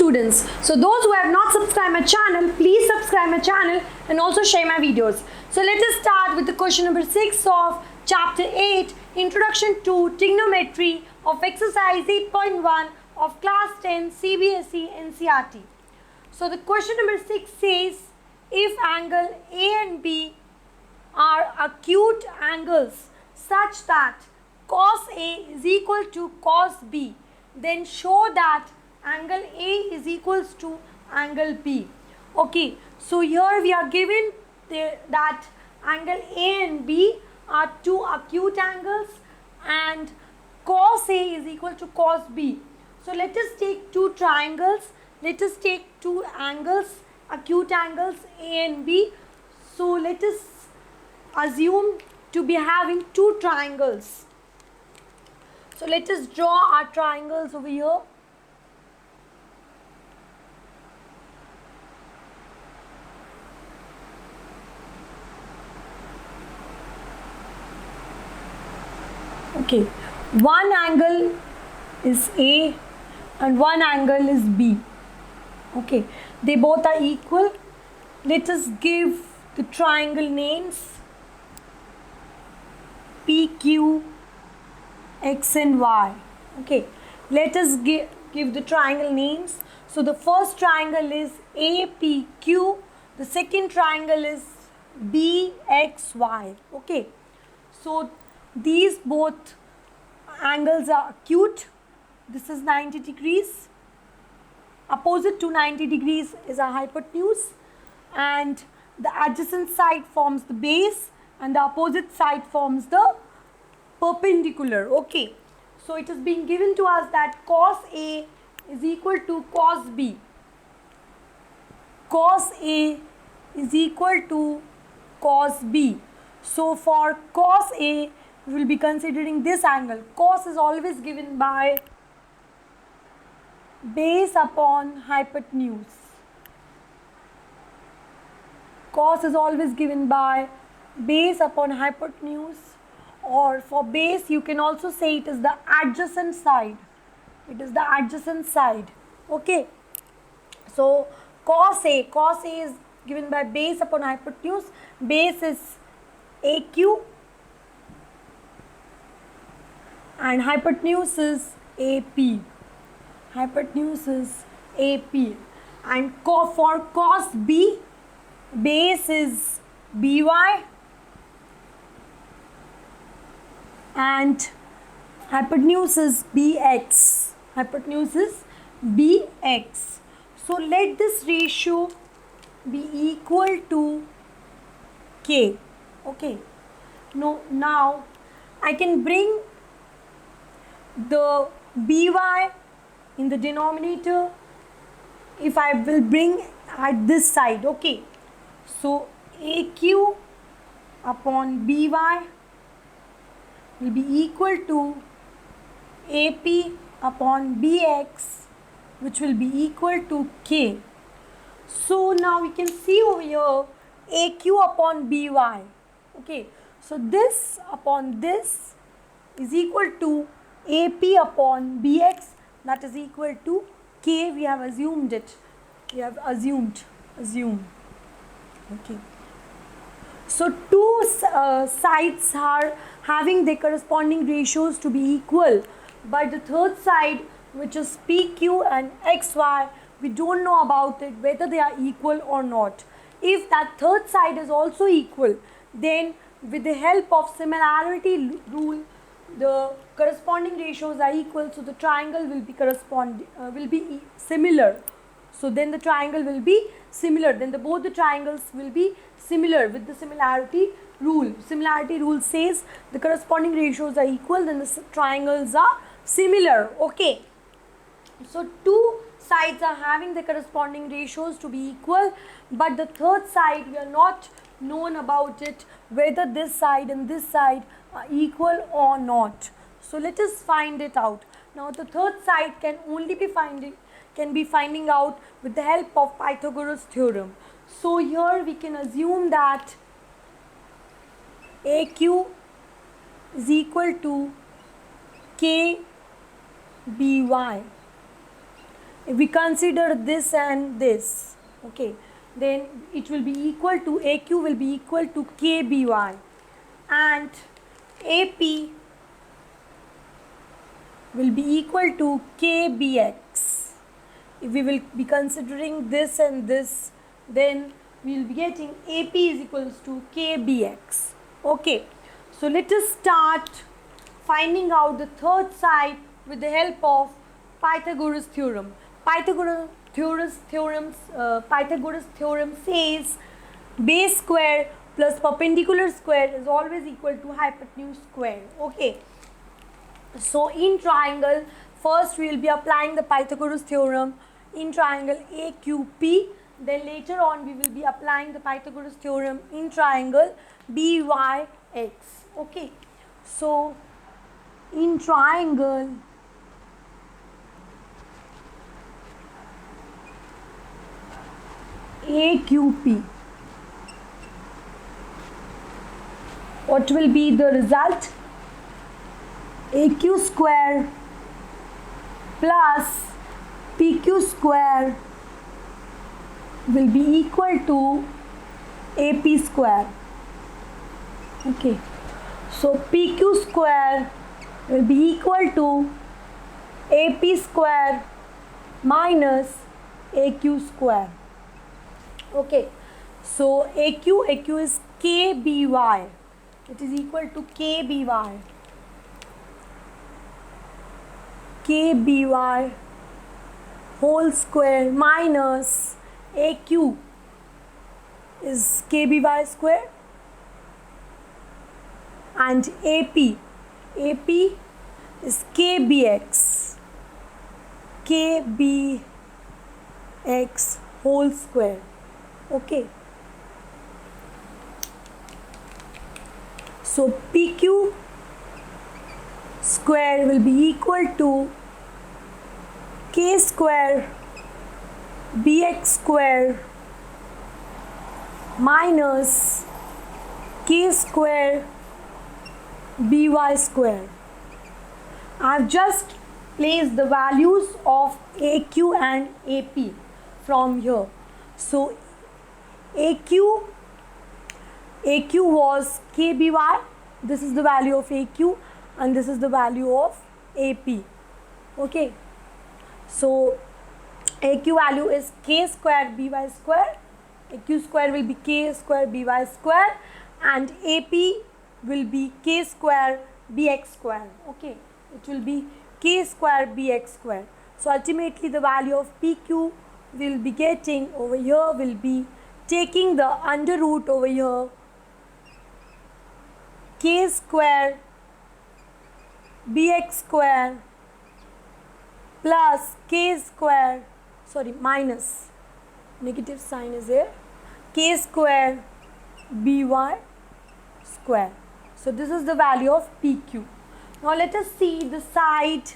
students. So those who have not subscribed my channel, please subscribe my channel and also share my videos. So let us start with the question number 6 of chapter 8, Introduction to Trigonometry of exercise 8.1 of class 10 CBSE NCERT. So the question number 6 says, if angle A and B are acute angles such that cos A is equal to cos B, then show that angle A is equals to angle B. Okay, so here we are given that angle A and B are two acute angles and cos A is equal to cos B. So let us take two triangles. Let us take two angles, acute angles A and B. So let us assume to be having two triangles. So let us draw our triangles over here. Okay, one angle is A and one angle is B. Okay, they both are equal. Let us give the triangle names PQ, X and Y. Okay, let us give the triangle names. So the first triangle is APQ, the second triangle is BXY. Okay, so these both angles are acute. This is 90 degrees. Opposite to 90 degrees is a hypotenuse, and the adjacent side forms the base and the opposite side forms the perpendicular. Okay, so it is being given to us that cos A is equal to cos B. Cos A is equal to cos B. So for cos A, we will be considering this angle. Cos is always given by base upon hypotenuse. Cos is always given by base upon hypotenuse, or for base you can also say it is the adjacent side. It is the adjacent side. Okay, so cos A is given by base upon hypotenuse. Base is AQ and hypotenuse is AP. Hypotenuse is AP. And for cos B, base is BY and hypotenuse is BX. Hypotenuse is BX. So let this ratio be equal to K. Okay. Now I can bring the BY in the denominator if I will bring at this side. Okay, so AQ upon BY will be equal to AP upon BX, which will be equal to K. So now we can see over here AQ upon BY. Okay, so this upon this is equal to AP upon BX, that is equal to K. We have assumed it. We have assumed. Okay. So two sides are having their corresponding ratios to be equal, but the third side, which is PQ and XY, we don't know about it whether they are equal or not. If that third side is also equal, then with the help of similarity rule, the corresponding ratios are equal, so the triangle will be similar. So then the triangle will be similar. Then both the triangles will be similar with the similarity rule. Similarity rule says the corresponding ratios are equal, then the triangles are similar. Okay. So two sides are having the corresponding ratios to be equal, but the third side we are not known about it whether this side and this side are equal or not. So let us find it out. Now the third side can only be finding out with the help of Pythagoras theorem. So here we can assume that AQ is equal to KBY. if we consider this and this, okay, then it will be equal to AQ will be equal to KBY, and AP will be equal to KBX. If we will be considering this and this, then we will be getting AP is equals to KBX. Okay, so let us start finding out the third side with the help of Pythagoras theorem. Pythagoras theorem says base square plus perpendicular square is always equal to hypotenuse square. Okay, so in triangle, first we will be applying the Pythagoras theorem in triangle AQP. Then later on we will be applying the Pythagoras theorem in triangle BYX. Okay, so in triangle AQP, what will be the result? AQ square plus PQ square will be equal to AP square. Okay, so PQ square will be equal to AP square minus AQ square. Okay, so AQ is KBY. It is equal to KBY. KBY whole square minus AQ is KBY square, and AP is KBX whole square. Okay, so PQ square will be equal to K square BX square minus K square BY square. I have just placed the values of AQ and AP from here. So AQ was KBY, this is the value of AQ, and this is the value of AP. Okay, so AQ value is K square BY square, AQ square will be K square BY square, and AP will be K square BX square. Okay, it will be K square BX square. So ultimately the value of PQ will be getting over here, will be taking the under root over here, K square BX square plus K square, minus, negative sign is here, K square BY square. So this is the value of PQ. Now let us see the side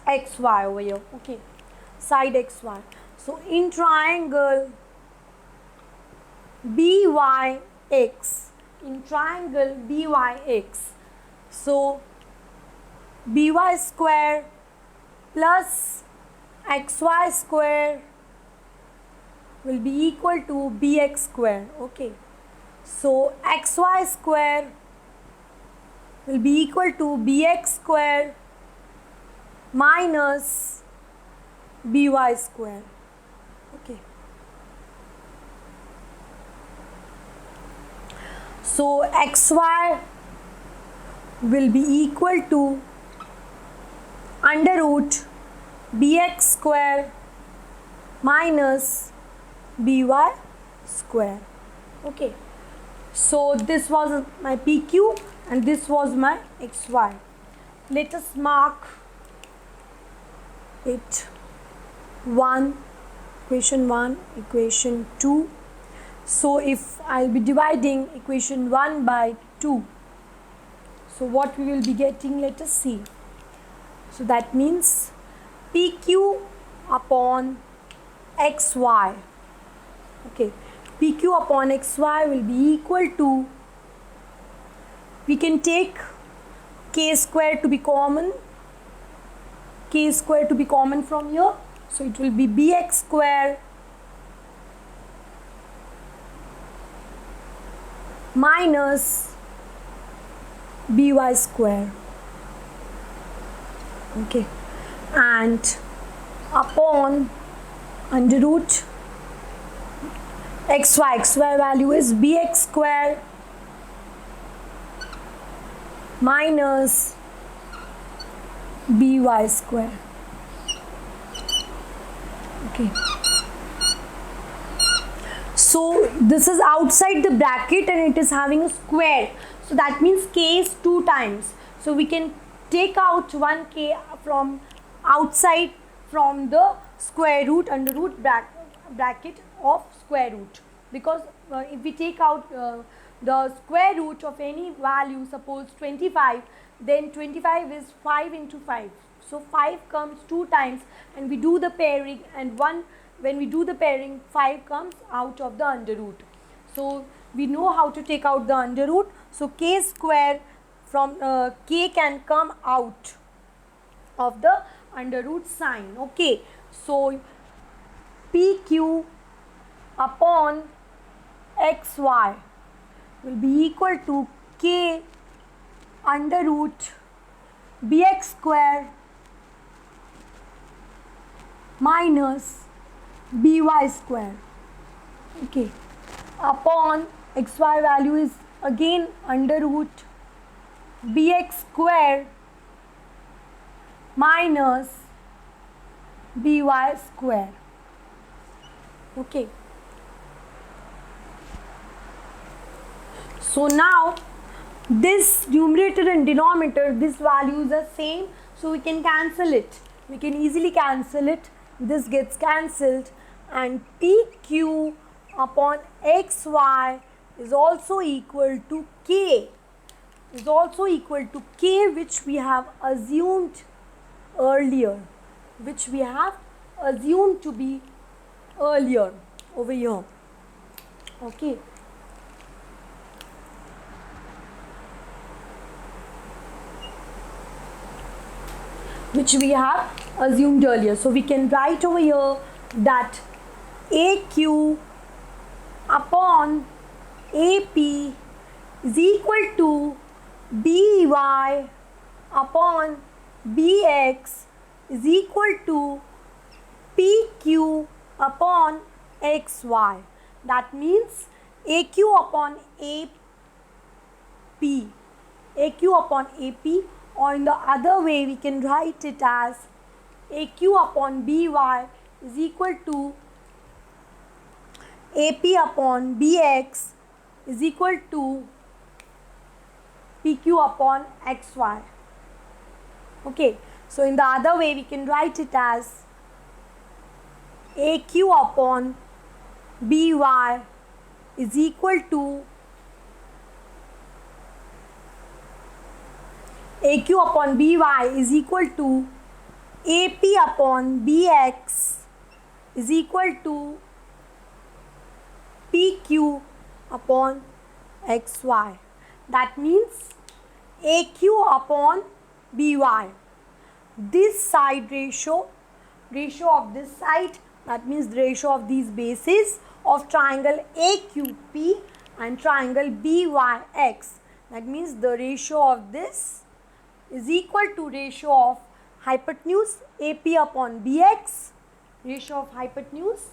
XY over here. Okay, side XY. So in triangle BYX, so BY square plus XY square will be equal to BX square. Okay, so XY square will be equal to BX square minus BY square. Okay, so XY will be equal to under root BX square minus BY square. Okay, so this was my PQ and this was my XY. Let us mark it equation 1, equation 2. So if I'll be dividing equation 1 by 2, so what we will be getting, let us see. So that means PQ upon XY. Okay, PQ upon XY will be equal to, we can take K square to be common, from here. So it will be bx square minus by square. Okay, and upon under root xy value is bx square minus by square. Okay, so this is outside the bracket and it is having a square, so that means k is 2 times. So we can take out 1k from outside from the square root under root bracket of square root, because if we take out the square root of any value, suppose 25, then 25 is 5 into 5, so 5 comes 2 times, and we do the pairing, and when we do the pairing 5 comes out of the under root. So we know how to take out the under root, so k square from k can come out of the under root sign. Okay, so pq upon xy will be equal to k under root bx square minus by square. Okay, upon xy value is again under root bx square minus by square. Okay, so now this numerator and denominator, these values are same, so we can cancel it. We can easily cancel it. This gets cancelled, and pq upon xy is also equal to k, which we have assumed earlier, to be earlier over here. Okay, which we have assumed earlier. So we can write over here that AQ upon AP is equal to BY upon BX is equal to PQ upon XY. That means AQ upon AP, or in the other way we can write it as AQ upon BY is equal to AP upon BX is equal to PQ upon XY. Okay, so in the other way we can write it as AQ upon BY is equal to AQ upon BY is equal to AP upon BX is equal to PQ upon XY. That means AQ upon BY, this side ratio of this side, that means the ratio of these bases of triangle AQP and triangle BYX, that means the ratio of this is equal to ratio of hypotenuse AP upon BX, ratio of hypotenuse,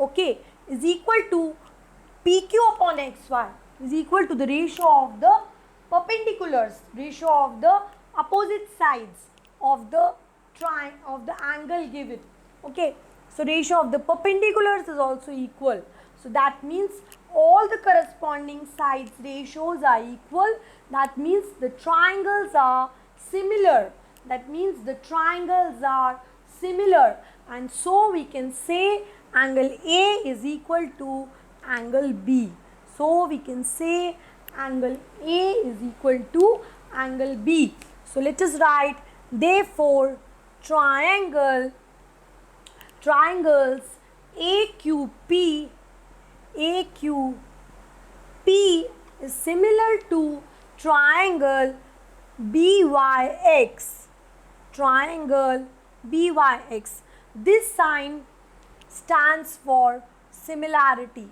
okay, is equal to PQ upon XY is equal to the ratio of the perpendiculars, ratio of the opposite sides of the angle given. Okay, so ratio of the perpendiculars is also equal. So that means all the corresponding sides ratios are equal. That means the triangles are similar. And so we can say angle A is equal to angle B. So let us write, therefore triangles AQP is similar to triangle BYX. this sign stands for similarity.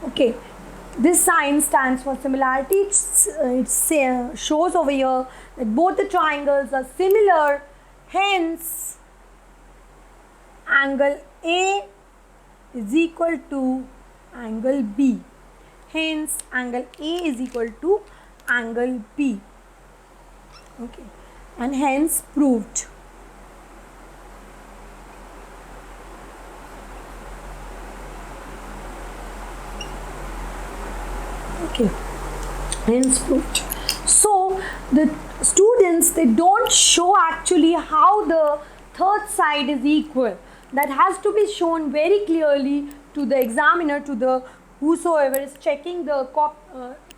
Okay, this sign stands for similarity. It shows over here that both the triangles are similar, hence angle A is equal to angle B. Hence angle A is equal to angle B. Okay, and hence proved. Okay, hence proved. So the students, they don't show actually how the third side is equal. That has to be shown very clearly to the examiner, to the whosoever is checking the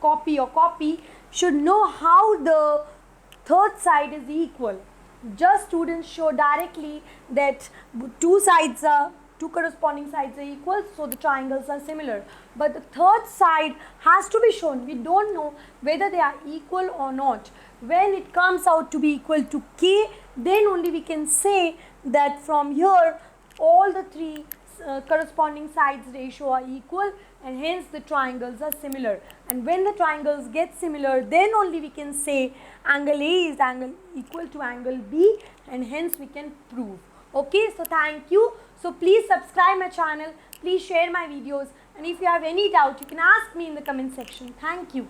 copy should know how the third side is equal. Just students show directly that two corresponding sides are equal, so the triangles are similar. But the third side has to be shown. We don't know whether they are equal or not. When it comes out to be equal to K, then only we can say that from here all the three corresponding sides ratio are equal, and hence the triangles are similar. And when the triangles get similar, then only we can say angle A is equal to angle B, and hence we can prove. Okay, so thank you. So please subscribe my channel, please share my videos, and if you have any doubt you can ask me in the comment section. Thank you.